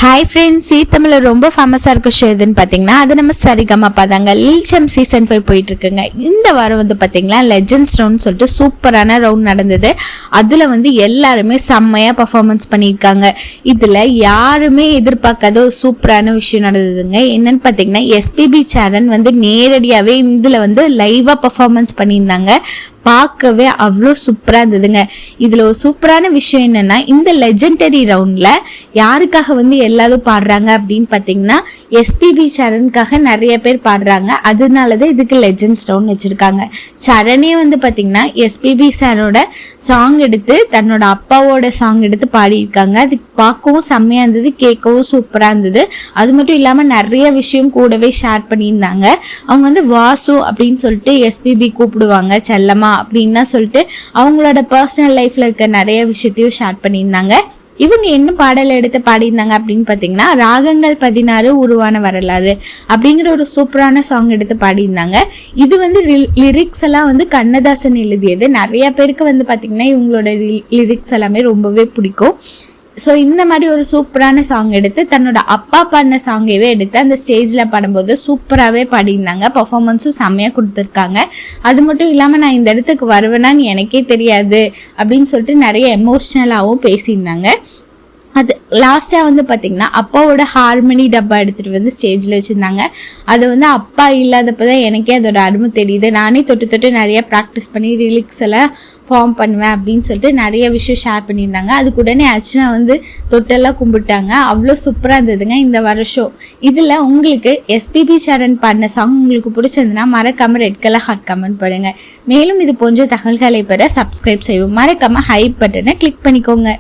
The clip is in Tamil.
ஹாய் ஃப்ரெண்ட்ஸ், தமிழில் ரொம்ப ஃபேமஸாக இருக்க ஷோ எதுன்னு பார்த்தீங்கன்னா அது நம்ம சரிகமபா தாங்க. லில்சம் சீசன் 5 போயிட்டு இருக்குங்க. இந்த வாரம் வந்து பார்த்தீங்கன்னா லெஜெண்ட்ஸ் ரவுண்ட் சொல்லிட்டு சூப்பரான ரவுண்ட் நடந்தது. அதில் வந்து எல்லாருமே செம்மையாக பர்ஃபார்மன்ஸ் பண்ணியிருக்காங்க. இதில் யாருமே எதிர்பார்க்காத ஒரு சூப்பரான விஷயம் நடந்ததுங்க. என்னன்னு பார்த்தீங்கன்னா எஸ்பிபி சரண் வந்து நேரடியாகவே இதில் வந்து லைவாக பர்ஃபார்மன்ஸ் பண்ணியிருந்தாங்க. பார்க்கவே அவ்வளோ சூப்பராக இருந்ததுங்க. இதில் ஒரு சூப்பரான விஷயம் என்னன்னா, இந்த லெஜெண்டரி ரவுண்டில் யாருக்காக வந்து எல்லாரும் பாடுறாங்க அப்படின்னு பார்த்தீங்கன்னா எஸ்பிபி சரணுக்காக நிறைய பேர் பாடுறாங்க. அதனாலதான் இதுக்கு லெஜெண்ட்ஸ் ரவுண்ட் வச்சிருக்காங்க. சரணே வந்து பார்த்தீங்கன்னா எஸ்பிபி சாரோட சாங் எடுத்து தன்னோட அப்பாவோட சாங் எடுத்து பாடியிருக்காங்க. அது பார்க்கவும் செம்மையா இருந்தது, கேட்கவும் சூப்பராக இருந்தது. அது மட்டும் இல்லாமல் நிறைய விஷயம் கூடவே ஷேர் பண்ணியிருந்தாங்க. அவங்க வந்து வாசு அப்படின்னு சொல்லிட்டு எஸ்பிபி கூப்பிடுவாங்க, செல்லமா அப்படின்னா சொல்லிட்டு அவங்களோட பர்சனல் லைஃப்ல இருக்க நிறைய விஷயத்தையும் ஷேர் பண்ணியிருந்தாங்க. இவங்க என்ன பாடல் எடுத்து பாடியிருந்தாங்க அப்படின்னு பார்த்தீங்கன்னா ராகங்கள் 16 உருவான வரலாறு அப்படிங்கிற ஒரு சூப்பரான சாங் எடுத்து பாடியிருந்தாங்க. இது வந்து லிரிக்ஸ் எல்லாம் வந்து கண்ணதாசன் எழுதியது. நிறைய பேருக்கு வந்து பார்த்தீங்கன்னா இவங்களோட லிரிக்ஸ் எல்லாமே ரொம்பவே பிடிக்கும். ஸோ இந்த மாதிரி ஒரு சூப்பரான சாங் எடுத்து தன்னோட அப்பா பாடின சாங்கவே எடுத்து அந்த ஸ்டேஜில் பாடும்போது சூப்பராகவே பாடியிருந்தாங்க. பர்ஃபார்மன்ஸும் செம்மையாக கொடுத்துருக்காங்க. அது மட்டும் இல்லாமல் நான் இந்த இடத்துக்கு வருவேனான்னு எனக்கே தெரியாது அப்படின்னு சொல்லிட்டு நிறைய எமோஷ்னலாகவும் பேசியிருந்தாங்க. அது லாஸ்ட்டாக வந்து பார்த்தீங்கன்னா அப்பாவோட ஹார்மோனி டப்பா எடுத்துகிட்டு வந்து ஸ்டேஜில் வச்சுருந்தாங்க. அது வந்து அப்பா இல்லாதப்போ தான் எனக்கே அதோட அருமை தெரியுது. நானே தொட்டு நிறைய ப்ராக்டிஸ் பண்ணி ரிலிக்ஸ் எல்லாம் ஃபார்ம் பண்ணுவேன் அப்படின்னு சொல்லிட்டு நிறைய விஷயம் ஷேர் பண்ணியிருந்தாங்க. அதுக்கு உடனே அர்ச்சனா வந்து தொட்டெல்லாம் கும்பிட்டாங்க. அவ்வளோ சூப்பராக இருந்ததுங்க இந்த வருஷம். இதில் உங்களுக்கு எஸ்பிபி சரண் பாடின சாங் உங்களுக்கு பிடிச்சிருந்ததுன்னா மறக்காமல் ரெட் கலர் ஹார்ட் கமெண்ட் பண்ணுங்கள். மேலும் இது போன்ற தகவல்களை பெற சப்ஸ்கிரைப் செய்வோம். மறக்காமல் ஹைப் பட்டனை கிளிக் பண்ணிக்கோங்க.